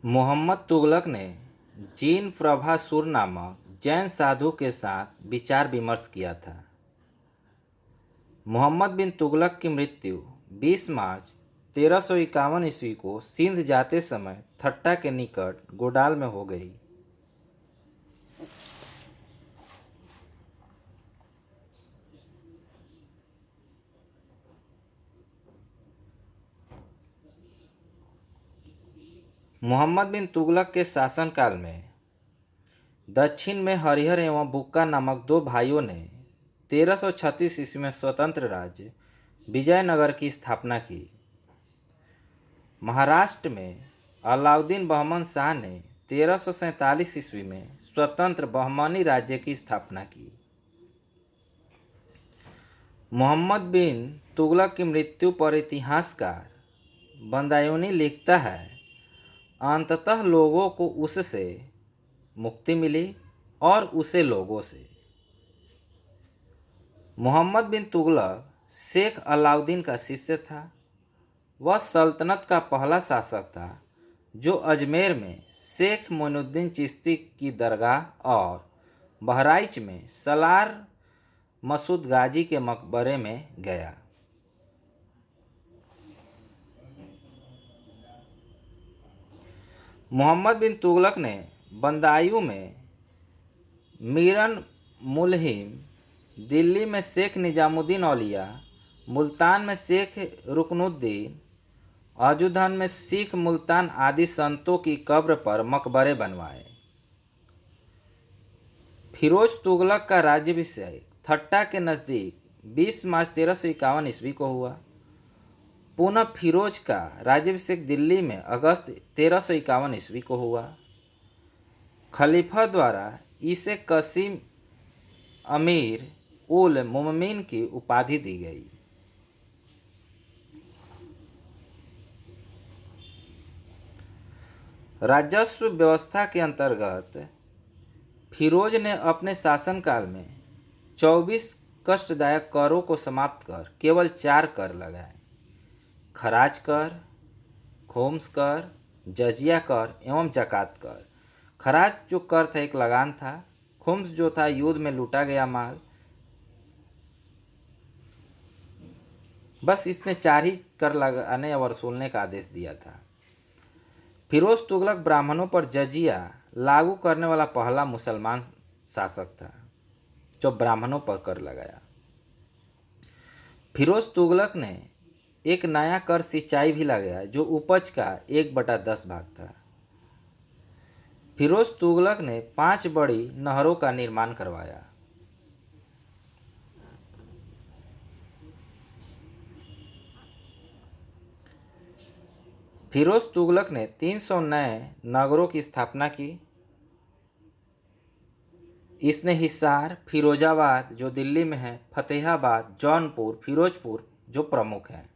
मोहम्मद तुगलक ने जीन प्रभासुर नामक जैन साधु के साथ विचार विमर्श किया था। मोहम्मद बिन तुगलक की मृत्यु 20 मार्च 1351 ईस्वी को सिंध जाते समय थट्टा के निकट गोडाल में हो गई। मोहम्मद बिन तुगलक के शासनकाल में दक्षिण में हरिहर एवं बुक्का नामक दो भाइयों ने 1336 ईस्वी में स्वतंत्र राज्य विजयनगर की स्थापना की। महाराष्ट्र में अलाउद्दीन बहमन शाह ने 1347 ईस्वी में स्वतंत्र बहमनी राज्य की स्थापना की। मोहम्मद बिन तुगलक की मृत्यु पर इतिहासकार बदायूनी लिखता है, अंततः लोगों को उससे मुक्ति मिली और उसे लोगों से। मोहम्मद बिन तुगलक शेख अलाउद्दीन का शिष्य था। वह सल्तनत का पहला शासक था जो अजमेर में शेख मोइनुद्दीन चिश्ती की दरगाह और बहराइच में सलार मसूद गाजी के मकबरे में गया। मोहम्मद बिन तुगलक ने बदायूं में मीरन मुलहिम, दिल्ली में शेख निजामुद्दीन औलिया, मुल्तान में शेख रुकनुद्दीन, अजुधन में सिख मुल्तान आदि संतों की कब्र पर मकबरे बनवाए। फिरोज तुगलक का राज्याभिषेक थट्टा के नज़दीक 20 मार्च 1351 ईस्वी को हुआ। पुनः फिरोज का राज्याभिषेक दिल्ली में अगस्त 1351 ईस्वी को हुआ। खलीफा द्वारा इसे कसीम अमीर उल मोमिनीन की उपाधि दी गई। राजस्व व्यवस्था के अंतर्गत फिरोज ने अपने शासनकाल में 24 कष्टदायक करों को समाप्त कर केवल 4 कर लगाए: खराज कर, खोम्स कर, जजिया कर एवं जकात कर। खराज जो कर था एक लगान था। खोम्स जो था युद्ध में लूटा गया माल। बस इसने 4 ही कर लगाने और वसूलने का आदेश दिया था। फिरोज तुगलक ब्राह्मणों पर जजिया लागू करने वाला पहला मुसलमान शासक था जो ब्राह्मणों पर कर लगाया। फिरोज तुगलक ने एक नया कर सिंचाई भी लगाया जो उपज का 1/10 भाग था। फिरोज तुगलक ने 5 बड़ी नहरों का निर्माण करवाया। फिरोज तुगलक ने 300 नए नगरों की स्थापना की। इसने हिसार, फिरोजाबाद जो दिल्ली में है, फतेहाबाद, जौनपुर, फिरोजपुर जो प्रमुख हैं।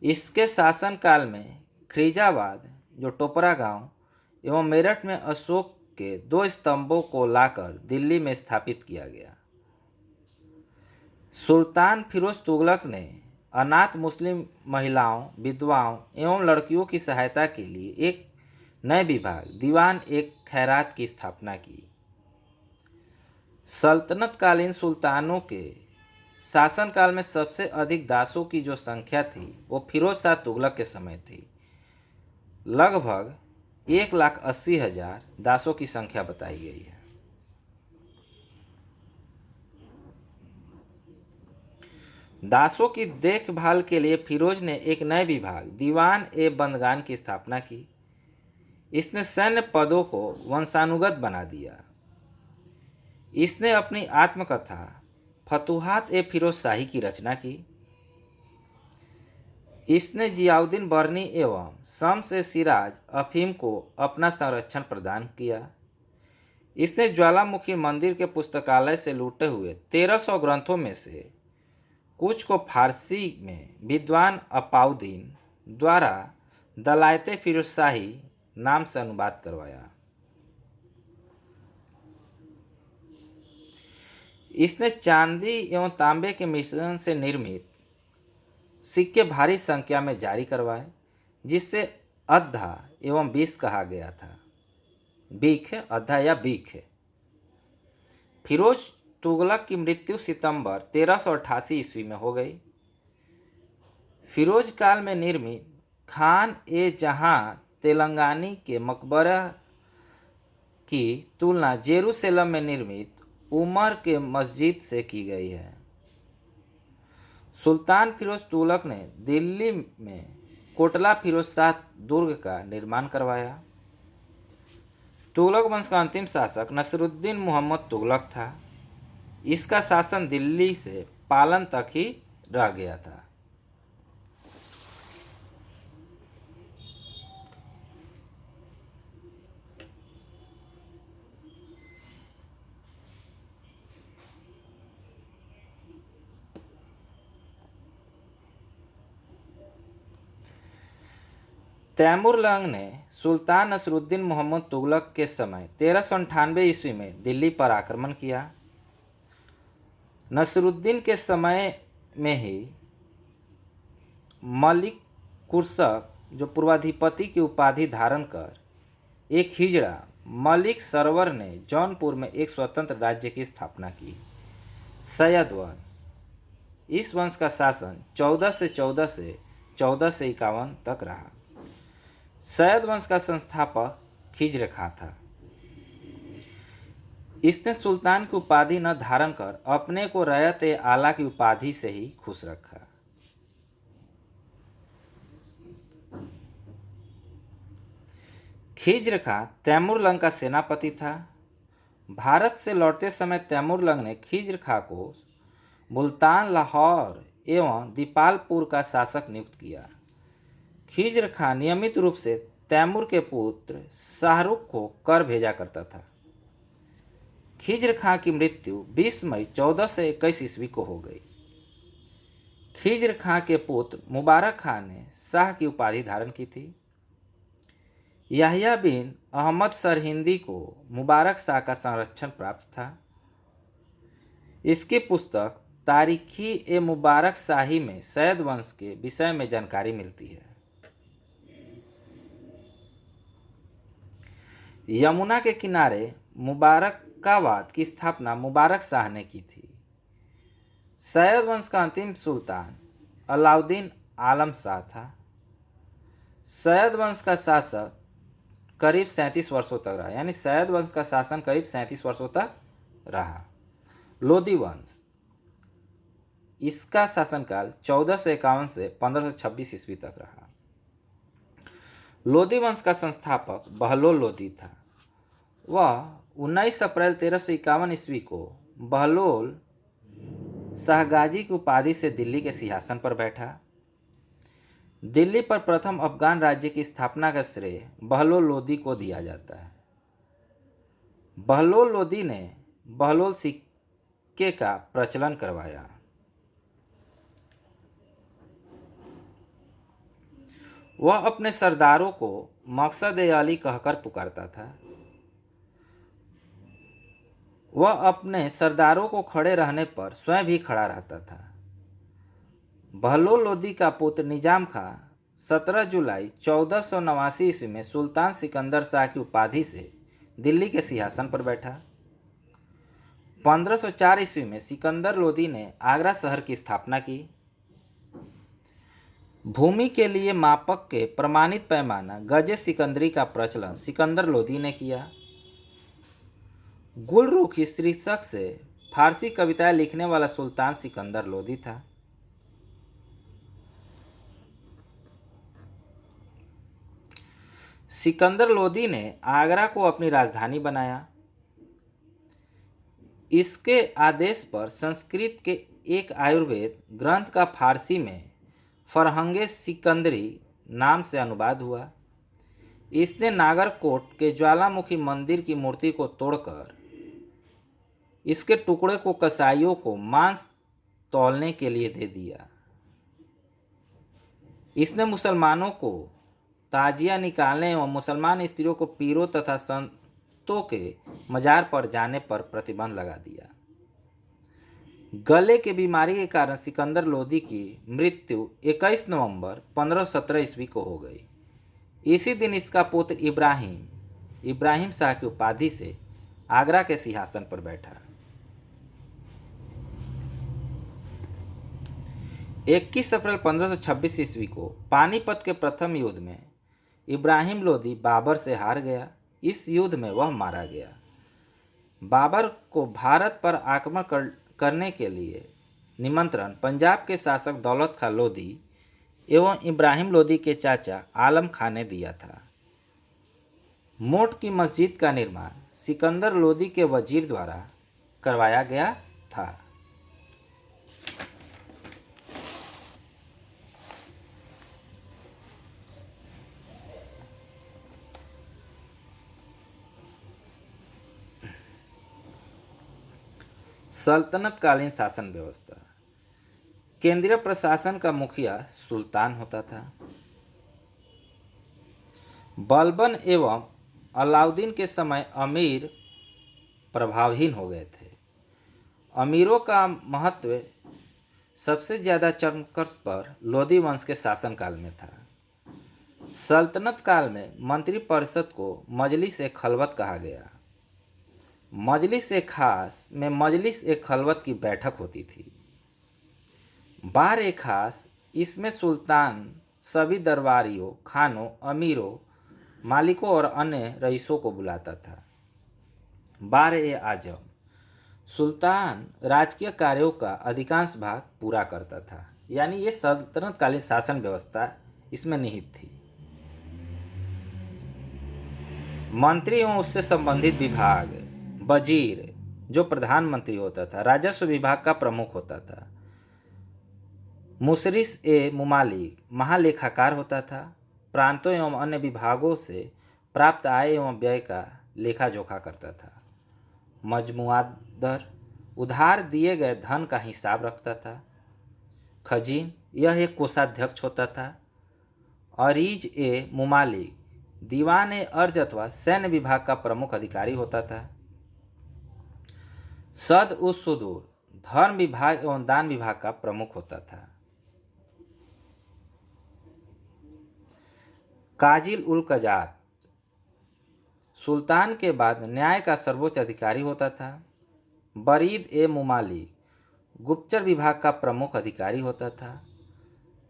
इसके शासनकाल में खिरीजाबाद जो टोपरा गांव एवं मेरठ में अशोक के 2 स्तंभों को लाकर दिल्ली में स्थापित किया गया। सुल्तान फिरोज तुगलक ने अनाथ मुस्लिम महिलाओं, विधवाओं एवं लड़कियों की सहायता के लिए एक नए विभाग दीवान एक खैरात की स्थापना की। सल्तनतकालीन सुल्तानों के शासनकाल में सबसे अधिक दासों की जो संख्या थी वो फिरोज शाह तुगलक के समय थी। लगभग 1,80,000 दासों की संख्या बताई गई है। दासों की देखभाल के लिए फिरोज ने एक नए विभाग दीवान ए बंदगान की स्थापना की। इसने सैन्य पदों को वंशानुगत बना दिया। इसने अपनी आत्मकथा फतुहात ए फिरोज शाही की रचना की। इसने जियाउद्दीन बर्नी एवं शम्स ए सिराज अफीम को अपना संरक्षण प्रदान किया। इसने ज्वालामुखी मंदिर के पुस्तकालय से लूटे हुए 1300 ग्रंथों में से कुछ को फारसी में विद्वान अपाउद्दीन द्वारा दलायते फिरोज शाही नाम से अनुवाद करवाया। इसने चांदी एवं तांबे के मिश्रण से निर्मित सिक्के भारी संख्या में जारी करवाए, जिससे अद्धा एवं बीस कहा गया था। बीख है, अद्धा या बीख है। फिरोज तुगलक की मृत्यु सितंबर 1388 ईस्वी में हो गई। फिरोज काल में निर्मित खान ए जहां तेलंगानी के मकबरा की तुलना जेरूसलम में निर्मित उमर के मस्जिद से की गई है। सुल्तान फिरोज तुगलक ने दिल्ली में कोटला फिरोज शाह दुर्ग का निर्माण करवाया। तुगलक वंश का अंतिम शासक नसरुद्दीन मोहम्मद तुगलक था। इसका शासन दिल्ली से पालन तक ही रह गया था। तैमूरलंग ने सुल्तान नसरुद्दीन मोहम्मद तुगलक के समय 1398 ईस्वी में दिल्ली पर आक्रमण किया। नसरुद्दीन के समय में ही मलिक कुर्सक, जो पूर्वाधिपति की उपाधि धारण कर एक हिजड़ा मलिक सरवर ने जौनपुर में एक स्वतंत्र राज्य की स्थापना की, सैयद वंश। इस वंश का शासन 14 से 51 तक रहा। सैयद वंश का संस्थापक खिज्र खां था। इसने सुल्तान की उपाधि न धारण कर अपने को रयत ए आला की उपाधि से ही खुश रखा। खिज्र खां तैमूरलंग का सेनापति था। भारत से लौटते समय तैमूरलंग ने खिज्र खां को मुल्तान, लाहौर एवं दीपालपुर का शासक नियुक्त किया। खिज्र खां नियमित रूप से तैमूर के पुत्र शाहरुख को कर भेजा करता था। खिज्र खां की मृत्यु 20 मई 1421 ईस्वी को हो गई। खिज्र खां के पुत्र मुबारक खां ने शाह की उपाधि धारण की थी। याहिया बिन अहमद सरहिंदी को मुबारक शाह का संरक्षण प्राप्त था। इसकी पुस्तक तारीखी ए मुबारक शाही में सैयद वंश के विषय में जानकारी मिलती है। यमुना के किनारे मुबारकाबाद की स्थापना मुबारक शाह ने की थी। सैयद वंश का अंतिम सुल्तान अलाउद्दीन आलम शाह था। सैयद वंश का शासक करीब 37 वर्षों तक रहा, यानी सैयद वंश का शासन करीब 37 वर्षों तक रहा। लोदी वंश, इसका शासनकाल 1451 से 1526 ईस्वी तक रहा। लोदी वंश का संस्थापक बहलोल लोदी था। वह 19 अप्रैल 1351 ईस्वी को बहलोल शाहगाजी की उपाधि से दिल्ली के सिंहासन पर बैठा। दिल्ली पर प्रथम अफगान राज्य की स्थापना का श्रेय बहलोल लोदी को दिया जाता है। बहलोल लोदी ने बहलोल सिक्के का प्रचलन करवाया। वह अपने सरदारों को मकसद ए अली कहकर पुकारता था। वह अपने सरदारों को खड़े रहने पर स्वयं भी खड़ा रहता था। बहलोल लोदी का पुत्र निजाम खां 17 जुलाई 1489 ईस्वी में सुल्तान सिकंदर शाह की उपाधि से दिल्ली के सिंहासन पर बैठा। 1504 ईस्वी में सिकंदर लोदी ने आगरा शहर की स्थापना की। भूमि के लिए मापक के प्रमाणित पैमाना गजे सिकंदरी का प्रचलन सिकंदर लोदी ने किया। गुलरुख शीर्षक से फारसी कविताएं लिखने वाला सुल्तान सिकंदर लोदी था। सिकंदर लोदी ने आगरा को अपनी राजधानी बनाया। इसके आदेश पर संस्कृत के एक आयुर्वेद ग्रंथ का फारसी में फरहंगे सिकंदरी नाम से अनुवाद हुआ। इसने नागरकोट के ज्वालामुखी मंदिर की मूर्ति को तोड़कर इसके टुकड़े को कसाईयों को मांस तौलने के लिए दे दिया। इसने मुसलमानों को ताजिया निकालने एवं मुसलमान स्त्रियों को पीरों तथा संतों के मजार पर जाने पर प्रतिबंध लगा दिया। गले की बीमारी के कारण सिकंदर लोदी की मृत्यु 21 नवंबर 1517 ईस्वी को हो गई। इसी दिन इसका पुत्र इब्राहिम शाह की उपाधि से आगरा के सिंहासन पर बैठा। 21 अप्रैल 1526 ईस्वी को पानीपत के प्रथम युद्ध में इब्राहिम लोदी बाबर से हार गया। इस युद्ध में वह मारा गया। बाबर को भारत पर आक्रमण करने के लिए निमंत्रण पंजाब के शासक दौलत खां लोदी एवं इब्राहिम लोदी के चाचा आलम खां ने दिया था। मोट की मस्जिद का निर्माण सिकंदर लोदी के वजीर द्वारा करवाया गया था। सल्तनत कालीन शासन व्यवस्था। केंद्रीय प्रशासन का मुखिया सुल्तान होता था। बलबन एवं अलाउद्दीन के समय अमीर प्रभावहीन हो गए थे। अमीरों का महत्व सबसे ज़्यादा चरमकर्ष पर लोदी वंश के शासनकाल में था। सल्तनत काल में मंत्रिपरिषद को मजलिस ए खलवत कहा गया। मजलिस ए खास में मजलिस ए खलवत की बैठक होती थी। बार ए खास, इसमें सुल्तान सभी दरबारियों, खानों, अमीरों, मालिकों और अन्य रईसों को बुलाता था। बार ए आजम, सुल्तान राजकीय कार्यों का अधिकांश भाग पूरा करता था। यानी ये सल्तनत कालीन शासन व्यवस्था इसमें निहित थी। मंत्री एवं उससे संबंधित विभाग, वजीर जो प्रधानमंत्री होता था, राजस्व विभाग का प्रमुख होता था। मुसरिस ए मुमालिक महालेखाकार होता था। प्रांतों एवं अन्य विभागों से प्राप्त आय एवं व्यय का लेखा जोखा करता था। मजमुआदर उधार दिए गए धन का हिसाब रखता था। खजीन, यह एक कोषाध्यक्ष होता था। अरीज ए मुमालिक दीवान ए अर्ज अथवा सैन्य विभाग का प्रमुख अधिकारी होता था। सद उस सुदूर धर्म विभाग एवं दान विभाग का प्रमुख होता था। काजिल उल कजात सुल्तान के बाद न्याय का सर्वोच्च अधिकारी होता था। बरीद ए मुमालिक गुप्तचर विभाग का प्रमुख अधिकारी होता था।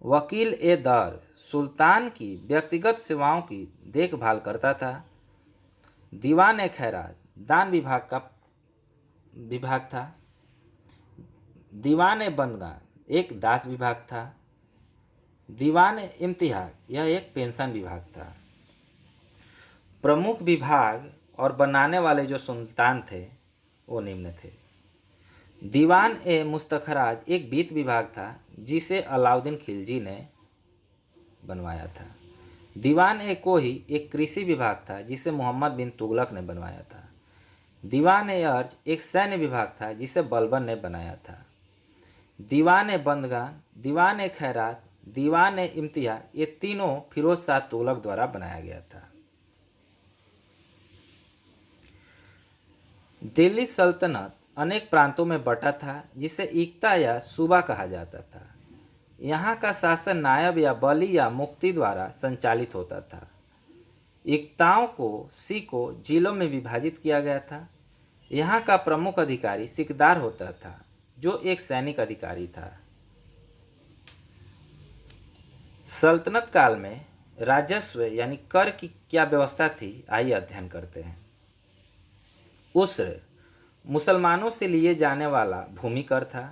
वकील ए दर सुल्तान की व्यक्तिगत सेवाओं की देखभाल करता था। दीवान ए खैरात दान विभाग था। दीवान ए बंदगान एक दास विभाग था। दीवान ए इम्तिहान यह एक पेंशन विभाग था। प्रमुख विभाग और बनाने वाले जो सुल्तान थे वो निम्न थे। दीवान ए मुस्तखराज एक वित्त विभाग था जिसे अलाउद्दीन खिलजी ने बनवाया था। दीवान ए कोही एक कृषि विभाग था जिसे मोहम्मद बिन तुगलक ने बनवाया था। दीवान ए अर्ज एक सैन्य विभाग था जिसे बलबन ने बनाया था। दीवान ए बंदगान, दीवान ए खैरात, दीवान ए इम्तिया ये तीनों फिरोज शाह तुगलक द्वारा बनाया गया था। दिल्ली सल्तनत अनेक प्रांतों में बटा था जिसे इक्ता या सूबा कहा जाता था। यहाँ का शासन नायब या बली या मुफ्ती द्वारा संचालित होता था। इक्ताओं को सिखों जिलों में विभाजित किया गया था। यहाँ का प्रमुख अधिकारी सिकदार होता था जो एक सैनिक अधिकारी था। सल्तनत काल में राजस्व यानी कर की क्या व्यवस्था थी, आइए अध्ययन करते हैं। उस्र मुसलमानों से लिए जाने वाला भूमि कर था।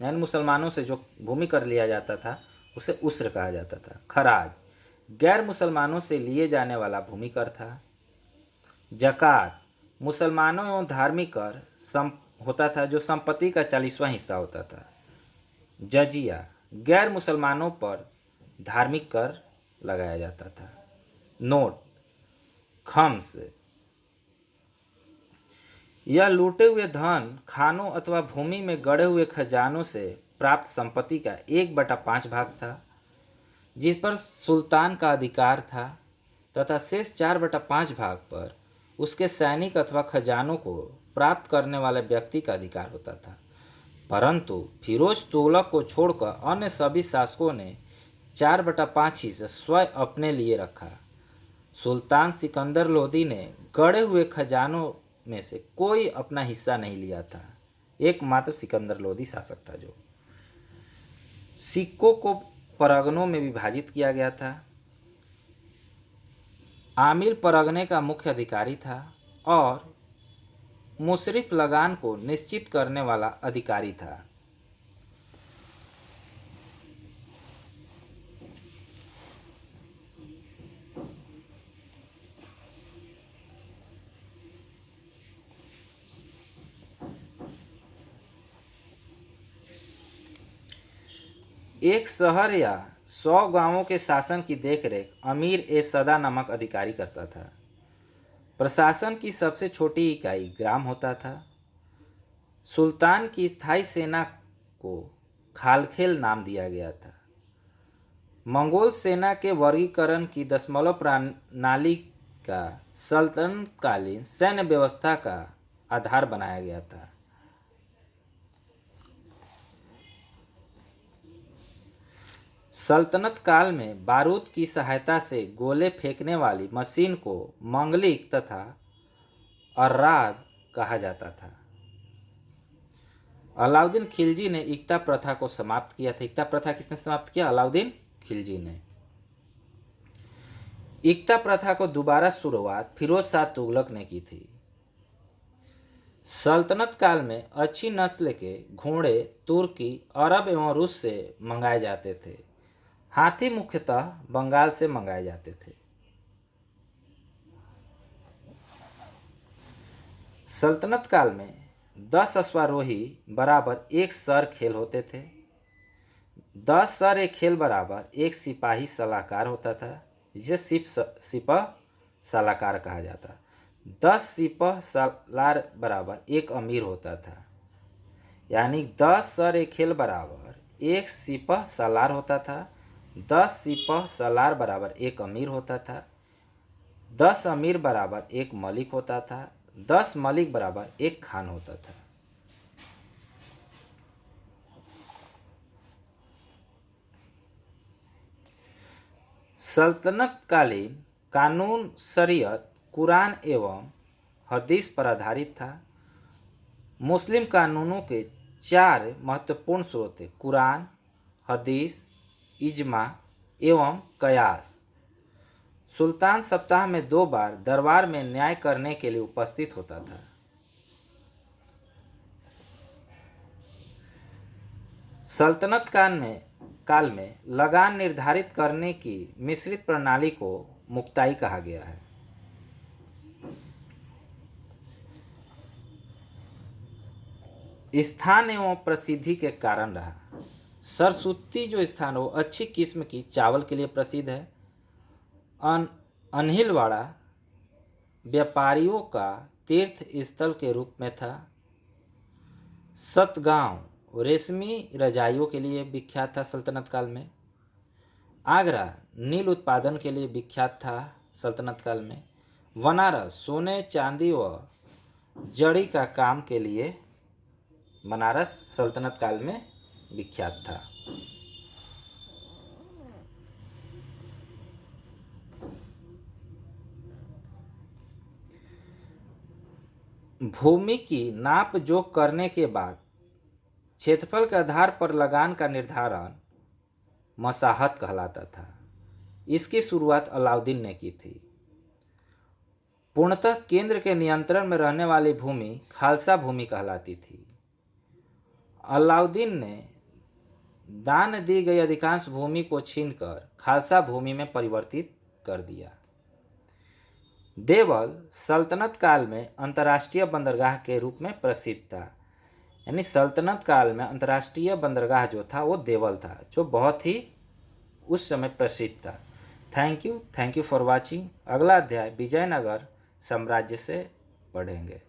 यानी मुसलमानों से जो भूमि कर लिया जाता था उसे उस्र कहा जाता था। खराज गैर मुसलमानों से लिए जाने वाला भूमि कर था। जकात मुसलमानों एवं धार्मिक कर होता था जो संपत्ति का 40वां हिस्सा होता था। जजिया गैर मुसलमानों पर धार्मिक कर लगाया जाता था। नोट खम्स यह लूटे हुए धन खानों अथवा भूमि में गड़े हुए खजानों से प्राप्त संपत्ति का 1/5 भाग था जिस पर सुल्तान का अधिकार था तथा शेष 4/5 भाग पर उसके सैनिक अथवा खजानों को प्राप्त करने वाले व्यक्ति का अधिकार होता था। परंतु फिरोज तुगलक को छोड़कर अन्य सभी शासकों ने 4/5 हिस्सा स्वयं अपने लिए रखा। सुल्तान सिकंदर लोदी ने गड़े हुए खजानों में से कोई अपना हिस्सा नहीं लिया था। एकमात्र सिकंदर लोदी शासक था जो सिक्कों को परगनों में विभाजित किया गया था। आमिर परगने का मुख्य अधिकारी था और मुशरिफ लगान को निश्चित करने वाला अधिकारी था। एक शहर या 100 गांवों के शासन की देखरेख अमीर ए सदा नामक अधिकारी करता था। प्रशासन की सबसे छोटी इकाई ग्राम होता था। सुल्तान की स्थायी सेना को खालखेल नाम दिया गया था। मंगोल सेना के वर्गीकरण की दशमलव प्रणाली का सल्तनतकालीन सैन्य व्यवस्था का आधार बनाया गया था। सल्तनत काल में बारूद की सहायता से गोले फेंकने वाली मशीन को मंगलिक तथा अर्राद कहा जाता था। अलाउद्दीन खिलजी ने इक्ता प्रथा को समाप्त किया था। इक्ता प्रथा किसने समाप्त किया? अलाउद्दीन खिलजी ने। इक्ता प्रथा को दोबारा शुरुआत फिरोज शाह तुगलक ने की थी। सल्तनत काल में अच्छी नस्ल के घोड़े तुर्की, अरब एवं रूस से मंगाए जाते थे। हाथी मुख्यतः बंगाल से मंगाए जाते थे। सल्तनत काल में 10 अश्वारोही बराबर एक सर खेल होते थे। 10 सर एक खेल बराबर एक सिपाही सलाहकार होता था, जिसे सिपह सलाहकार कहा जाता। 10 सिपह सालार बराबर एक अमीर होता था। यानी 10 सर एक खेल बराबर एक सिपह सालार होता था। 10 सिपह सालार बराबर एक अमीर होता था। 10 अमीर बराबर एक मलिक होता था। 10 मलिक बराबर एक खान होता था। सल्तनत कालीन कानून शरीयत कुरान एवं हदीस पर आधारित था। मुस्लिम कानूनों के 4 महत्वपूर्ण स्रोत थे: कुरान, हदीस, इजमा एवं कयास। सुल्तान सप्ताह में 2 बार दरबार में न्याय करने के लिए उपस्थित होता था। सल्तनत काल में लगान निर्धारित करने की मिश्रित प्रणाली को मुक्ताई कहा गया है। स्थान एवं प्रसिद्धि के कारण रहा। सरस्वती जो स्थान है वो अच्छी किस्म की चावल के लिए प्रसिद्ध है। अनहिलवाड़ा व्यापारियों का तीर्थ स्थल के रूप में था। सतगांव रेशमी रजाइयों के लिए विख्यात था सल्तनत काल में। आगरा नील उत्पादन के लिए विख्यात था सल्तनत काल में। बनारस सोने चांदी व जड़ी का काम के लिए बनारस सल्तनत काल में विख्यात था। भूमि की नाप जोख करने के बाद क्षेत्रफल के आधार पर लगान का निर्धारण मसाहत कहलाता था। इसकी शुरुआत अलाउद्दीन ने की थी। पूर्णतः केंद्र के नियंत्रण में रहने वाली भूमि खालसा भूमि कहलाती थी। अलाउद्दीन ने दान दी गई अधिकांश भूमि को छीनकर खालसा भूमि में परिवर्तित कर दिया। देवल सल्तनत काल में अंतर्राष्ट्रीय बंदरगाह के रूप में प्रसिद्ध था। यानी सल्तनत काल में अंतर्राष्ट्रीय बंदरगाह जो था वो देवल था, जो बहुत ही उस समय प्रसिद्ध था। Thank you for watching. अगला अध्याय विजयनगर साम्राज्य से पढ़ेंगे।